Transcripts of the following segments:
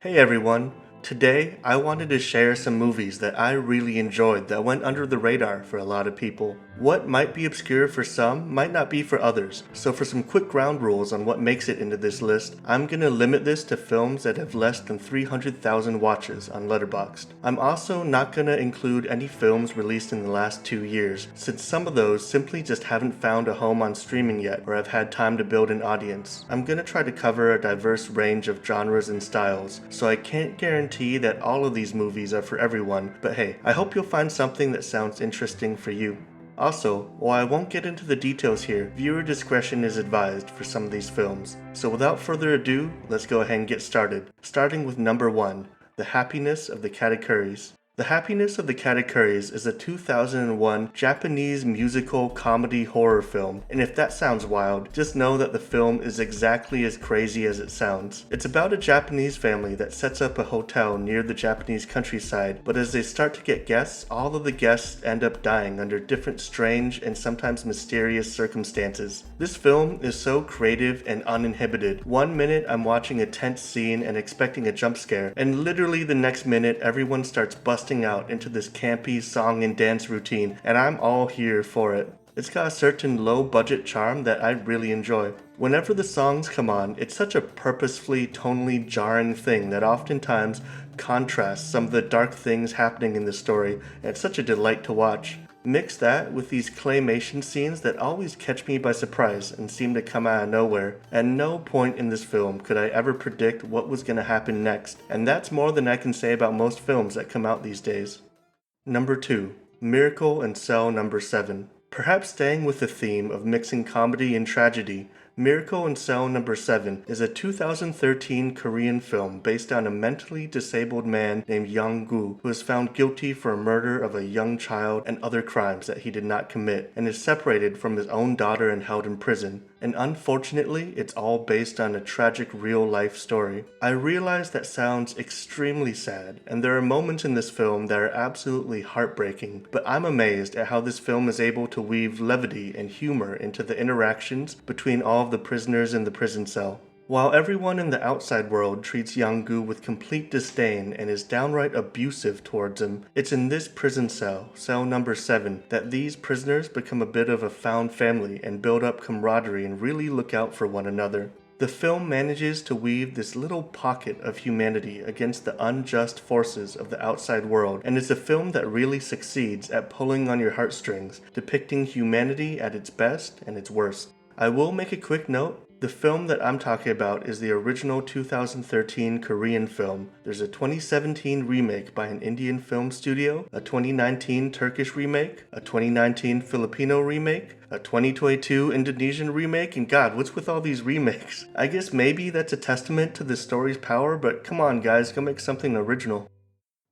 Hey everyone! Today, I wanted to share some movies that I really enjoyed that went under the radar for a lot of people. What might be obscure for some might not be for others, so for some quick ground rules on what makes it into this list, I'm gonna limit this to films that have less than 300,000 watches on Letterboxd. I'm also not gonna include any films released in the last 2 years, since some of those simply just haven't found a home on streaming yet or have had time to build an audience. I'm gonna try to cover a diverse range of genres and styles, so I can't guarantee that all of these movies are for everyone, but hey, I hope you'll find something that sounds interesting for you. Also, while I won't get into the details here, viewer discretion is advised for some of these films. So without further ado, let's go ahead and get started. Starting with number 1, The Happiness of the Katakuris. The Happiness of the Katakuris is a 2001 Japanese musical comedy horror film, and if that sounds wild, just know that the film is exactly as crazy as it sounds. It's about a Japanese family that sets up a hotel near the Japanese countryside, but as they start to get guests, all of the guests end up dying under different strange and sometimes mysterious circumstances. This film is so creative and uninhibited. One minute I'm watching a tense scene and expecting a jump scare, and literally the next minute everyone starts busting out into this campy song and dance routine, and I'm all here for it. It's got a certain low-budget charm that I really enjoy. Whenever the songs come on, it's such a purposefully, tonally jarring thing that oftentimes contrasts some of the dark things happening in the story, and it's such a delight to watch. Mix that with these claymation scenes that always catch me by surprise and seem to come out of nowhere. At no point in this film could I ever predict what was going to happen next, and that's more than I can say about most films that come out these days. Number 2. Miracle in Cell Number 7. Perhaps staying with the theme of mixing comedy and tragedy, Miracle in Cell Number 7 is a 2013 Korean film based on a mentally disabled man named Young-gu who is found guilty for a murder of a young child and other crimes that he did not commit, and is separated from his own daughter and held in prison. And unfortunately, it's all based on a tragic real-life story. I realize that sounds extremely sad, and there are moments in this film that are absolutely heartbreaking, but I'm amazed at how this film is able to weave levity and humor into the interactions between all of the prisoners in the prison cell. While everyone in the outside world treats Young-gu with complete disdain and is downright abusive towards him, it's in this prison cell, cell number 7, that these prisoners become a bit of a found family and build up camaraderie and really look out for one another. The film manages to weave this little pocket of humanity against the unjust forces of the outside world, and it's a film that really succeeds at pulling on your heartstrings, depicting humanity at its best and its worst. I will make a quick note. The film that I'm talking about is the original 2013 Korean film. There's a 2017 remake by an Indian film studio, a 2019 Turkish remake, a 2019 Filipino remake, a 2022 Indonesian remake, and God, what's with all these remakes? I guess maybe that's a testament to the story's power, but come on guys, go make something original.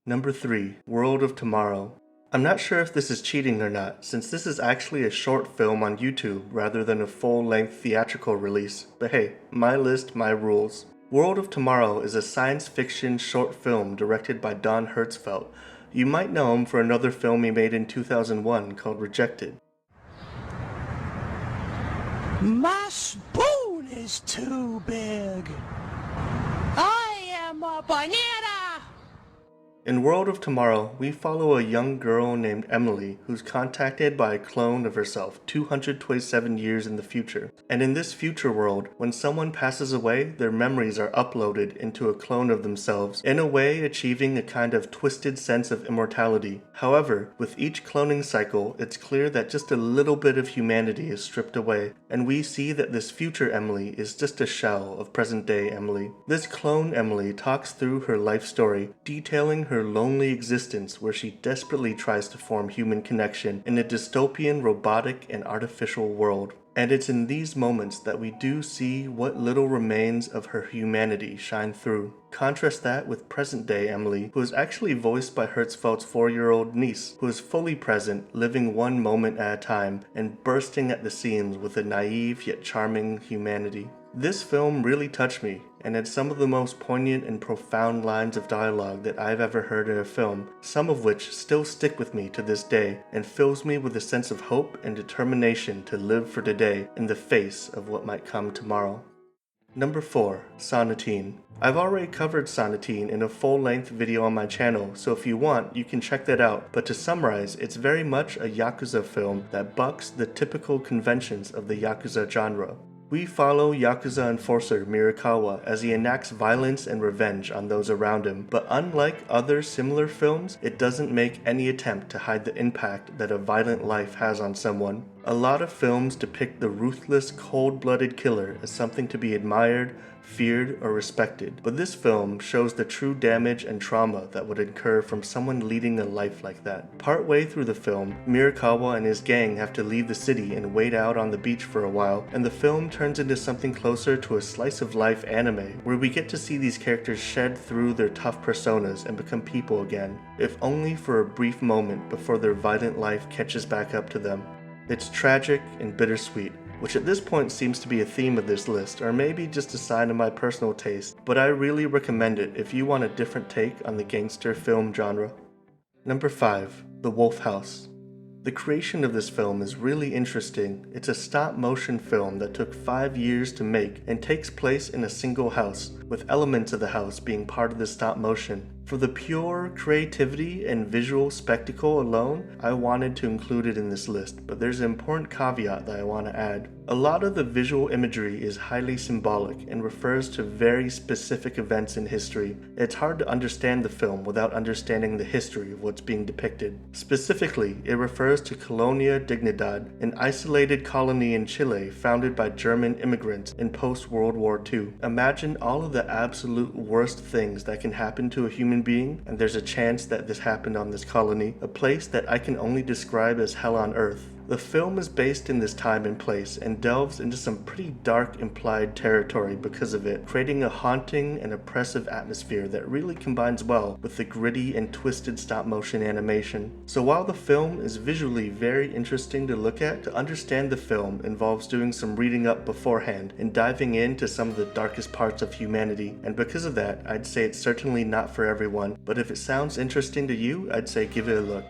Number 3. World of Tomorrow. I'm not sure if this is cheating or not, since this is actually a short film on YouTube rather than a full-length theatrical release, but hey, my list, my rules. World of Tomorrow is a science fiction short film directed by Don Hertzfeldt. You might know him for another film he made in 2001 called Rejected. My spoon is too big. I am a banana. In World of Tomorrow, we follow a young girl named Emily who's contacted by a clone of herself 227 years in the future. And in this future world, when someone passes away, their memories are uploaded into a clone of themselves, in a way achieving a kind of twisted sense of immortality. However, with each cloning cycle, it's clear that just a little bit of humanity is stripped away, and we see that this future Emily is just a shell of present-day Emily. This clone Emily talks through her life story, detailing her lonely existence where she desperately tries to form human connection in a dystopian, robotic, and artificial world. And it's in these moments that we do see what little remains of her humanity shine through. Contrast that with present-day Emily, who is actually voiced by Hertzfeldt's 4-year-old niece, who is fully present, living one moment at a time, and bursting at the seams with a naive yet charming humanity. This film really touched me, and had some of the most poignant and profound lines of dialogue that I've ever heard in a film, some of which still stick with me to this day, and fills me with a sense of hope and determination to live for today in the face of what might come tomorrow. Number 4. Sonatine. I've already covered Sonatine in a full-length video on my channel, so if you want, you can check that out, but to summarize, it's very much a Yakuza film that bucks the typical conventions of the Yakuza genre. We follow Yakuza enforcer Mirakawa as he enacts violence and revenge on those around him, but unlike other similar films, it doesn't make any attempt to hide the impact that a violent life has on someone. A lot of films depict the ruthless, cold-blooded killer as something to be admired, feared, or respected, but this film shows the true damage and trauma that would incur from someone leading a life like that. Partway through the film, Mirakawa and his gang have to leave the city and wait out on the beach for a while, and the film turns into something closer to a slice-of-life anime, where we get to see these characters shed through their tough personas and become people again, if only for a brief moment before their violent life catches back up to them. It's tragic and bittersweet, which at this point seems to be a theme of this list, or maybe just a sign of my personal taste, but I really recommend it if you want a different take on the gangster film genre. Number 5. The Wolf House. The creation of this film is really interesting. It's a stop-motion film that took 5 years to make and takes place in a single house, with elements of the house being part of the stop-motion. For the pure creativity and visual spectacle alone, I wanted to include it in this list, but there's an important caveat that I want to add. A lot of the visual imagery is highly symbolic and refers to very specific events in history. It's hard to understand the film without understanding the history of what's being depicted. Specifically, it refers to Colonia Dignidad, an isolated colony in Chile founded by German immigrants in post-World War II. Imagine all of the absolute worst things that can happen to a human being, and there's a chance that this happened on this colony, a place that I can only describe as hell on earth. The film is based in this time and place and delves into some pretty dark implied territory because of it, creating a haunting and oppressive atmosphere that really combines well with the gritty and twisted stop-motion animation. So while the film is visually very interesting to look at, to understand the film involves doing some reading up beforehand and diving into some of the darkest parts of humanity, and because of that, I'd say it's certainly not for everyone, but if it sounds interesting to you, I'd say give it a look.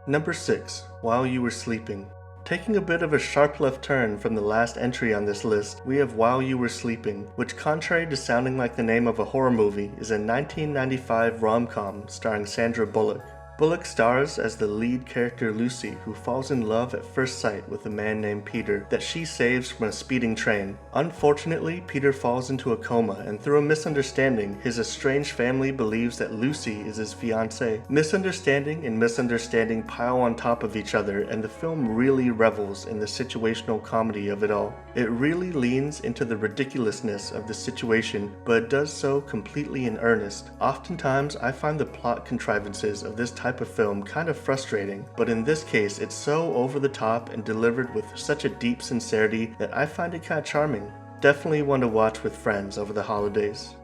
Number 6. While You Were Sleeping. Taking a bit of a sharp left turn from the last entry on this list, we have While You Were Sleeping, which, contrary to sounding like the name of a horror movie, is a 1995 rom-com starring Sandra Bullock. Bullock stars as the lead character Lucy, who falls in love at first sight with a man named Peter that she saves from a speeding train. Unfortunately, Peter falls into a coma, and through a misunderstanding, his estranged family believes that Lucy is his fiancée. Misunderstanding and misunderstanding pile on top of each other, and the film really revels in the situational comedy of it all. It really leans into the ridiculousness of the situation, but it does so completely in earnest. Oftentimes, I find the plot contrivances of this type of film kind of frustrating, but in this case it's so over the top and delivered with such a deep sincerity that I find it kind of charming. Definitely one to watch with friends over the holidays.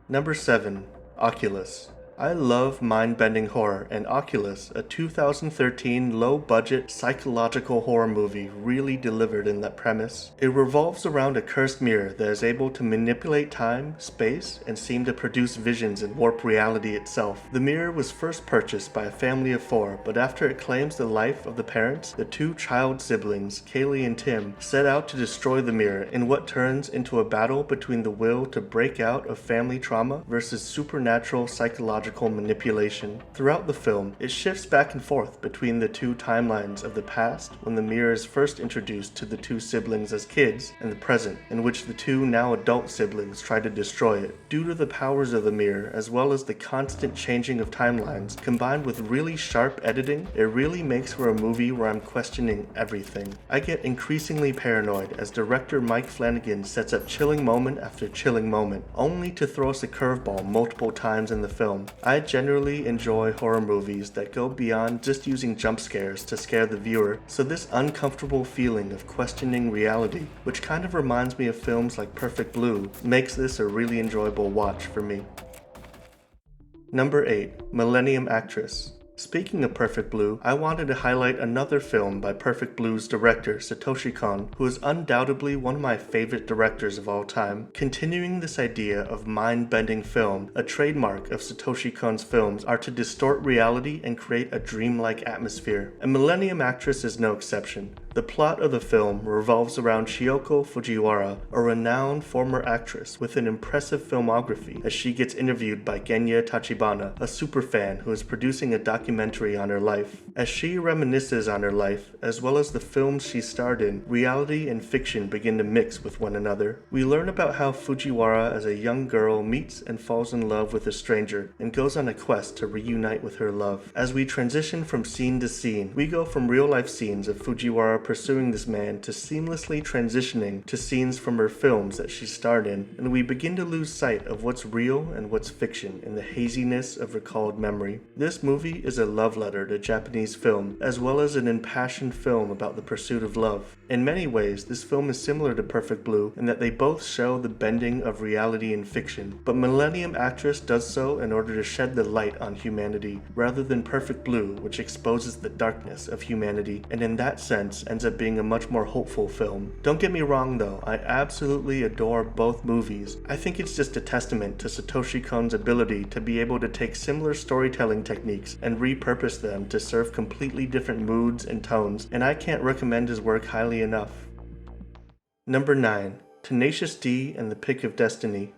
Number 7. Oculus. I love mind-bending horror, and Oculus, a 2013 low-budget psychological horror movie, really delivered in that premise. It revolves around a cursed mirror that is able to manipulate time, space, and seem to produce visions and warp reality itself. The mirror was first purchased by a family of 4, but after it claims the life of the parents, the 2 child siblings, Kaylee and Tim, set out to destroy the mirror in what turns into a battle between the will to break out of family trauma versus supernatural psychological manipulation. Throughout the film, it shifts back and forth between the 2 timelines of the past, when the mirror is first introduced to the 2 siblings as kids, and the present, in which the 2 now adult siblings try to destroy it. Due to the powers of the mirror, as well as the constant changing of timelines, combined with really sharp editing, it really makes for a movie where I'm questioning everything. I get increasingly paranoid as director Mike Flanagan sets up chilling moment after chilling moment, only to throw us a curveball multiple times in the film. I generally enjoy horror movies that go beyond just using jump scares to scare the viewer, so this uncomfortable feeling of questioning reality, which kind of reminds me of films like Perfect Blue, makes this a really enjoyable watch for me. Number 8. Millennium Actress. Speaking of Perfect Blue, I wanted to highlight another film by Perfect Blue's director, Satoshi Kon, who is undoubtedly one of my favorite directors of all time. Continuing this idea of mind-bending film, a trademark of Satoshi Kon's films are to distort reality and create a dreamlike atmosphere, and Millennium Actress is no exception. The plot of the film revolves around Chioko Fujiwara, a renowned former actress with an impressive filmography, as she gets interviewed by Genya Tachibana, a superfan who is producing a documentary on her life. As she reminisces on her life, as well as the films she starred in, reality and fiction begin to mix with one another. We learn about how Fujiwara as a young girl meets and falls in love with a stranger and goes on a quest to reunite with her love. As we transition from scene to scene, we go from real-life scenes of Fujiwara pursuing this man to seamlessly transitioning to scenes from her films that she starred in, and we begin to lose sight of what's real and what's fiction in the haziness of recalled memory. This movie is a love letter to Japanese film, as well as an impassioned film about the pursuit of love. In many ways, this film is similar to Perfect Blue in that they both show the bending of reality and fiction, but Millennium Actress does so in order to shed the light on humanity, rather than Perfect Blue, which exposes the darkness of humanity, and in that sense ends up being a much more hopeful film. Don't get me wrong though, I absolutely adore both movies. I think it's just a testament to Satoshi Kon's ability to be able to take similar storytelling techniques and repurpose them to serve completely different moods and tones, and I can't recommend his work highly enough. Number 9. Tenacious D and the Pick of Destiny.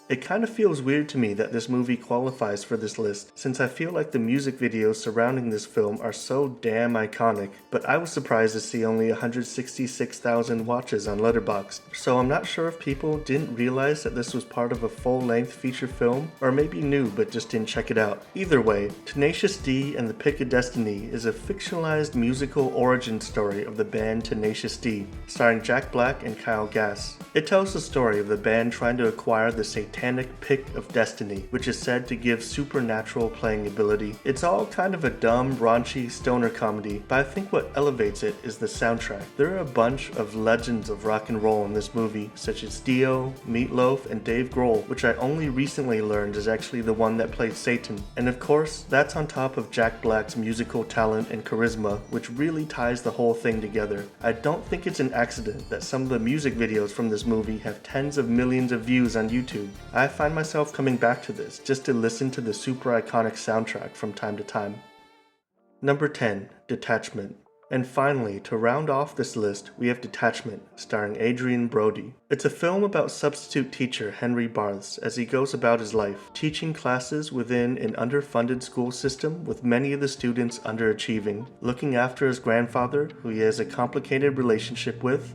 It kind of feels weird to me that this movie qualifies for this list, since I feel like the music videos surrounding this film are so damn iconic, but I was surprised to see only 166,000 watches on Letterboxd, so I'm not sure if people didn't realize that this was part of a full-length feature film, or maybe knew but just didn't check it out. Either way, Tenacious D and the Pick of Destiny is a fictionalized musical origin story of the band Tenacious D, starring Jack Black and Kyle Gass. It tells the story of the band trying to acquire the satanic Pick of Destiny, which is said to give supernatural playing ability. It's all kind of a dumb, raunchy stoner comedy, but I think what elevates it is the soundtrack. There are a bunch of legends of rock and roll in this movie, such as Dio, Meatloaf, and Dave Grohl, which I only recently learned is actually the one that played Satan. And of course, that's on top of Jack Black's musical talent and charisma, which really ties the whole thing together. I don't think it's an accident that some of the music videos from this movie have tens of millions of views on YouTube. I find myself coming back to this just to listen to the super iconic soundtrack from time to time. Number 10. Detachment. And finally, to round off this list, we have Detachment, starring Adrien Brody. It's a film about substitute teacher Henry Barths as he goes about his life, teaching classes within an underfunded school system with many of the students underachieving, looking after his grandfather, who he has a complicated relationship with,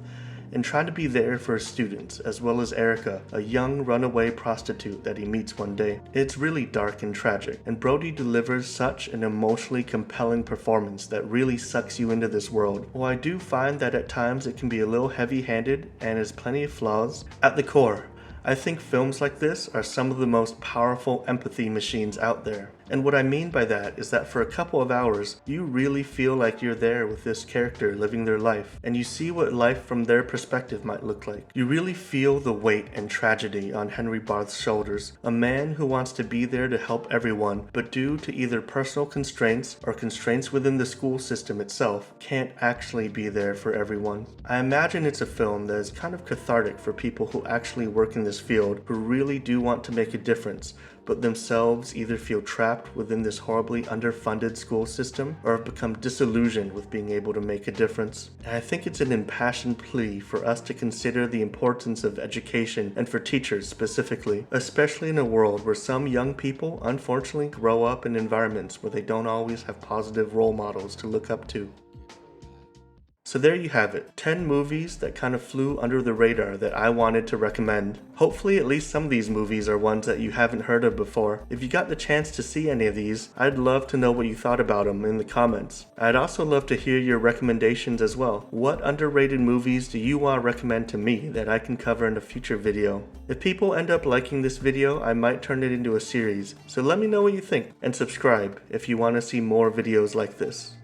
and trying to be there for his students, as well as Erica, a young runaway prostitute that he meets one day. It's really dark and tragic, and Brody delivers such an emotionally compelling performance that really sucks you into this world. While I do find that at times it can be a little heavy-handed and has plenty of flaws, at the core, I think films like this are some of the most powerful empathy machines out there. And what I mean by that is that for a couple of hours, you really feel like you're there with this character living their life, and you see what life from their perspective might look like. You really feel the weight and tragedy on Henry Barth's shoulders, a man who wants to be there to help everyone, but due to either personal constraints or constraints within the school system itself, can't actually be there for everyone. I imagine it's a film that is kind of cathartic for people who actually work in this field, who really do want to make a difference, but themselves either feel trapped within this horribly underfunded school system or have become disillusioned with being able to make a difference. And I think it's an impassioned plea for us to consider the importance of education and for teachers specifically, especially in a world where some young people unfortunately grow up in environments where they don't always have positive role models to look up to. So there you have it, 10 movies that kind of flew under the radar that I wanted to recommend. Hopefully at least some of these movies are ones that you haven't heard of before. If you got the chance to see any of these, I'd love to know what you thought about them in the comments. I'd also love to hear your recommendations as well. What underrated movies do you want to recommend to me that I can cover in a future video? If people end up liking this video, I might turn it into a series, so let me know what you think, and subscribe if you want to see more videos like this.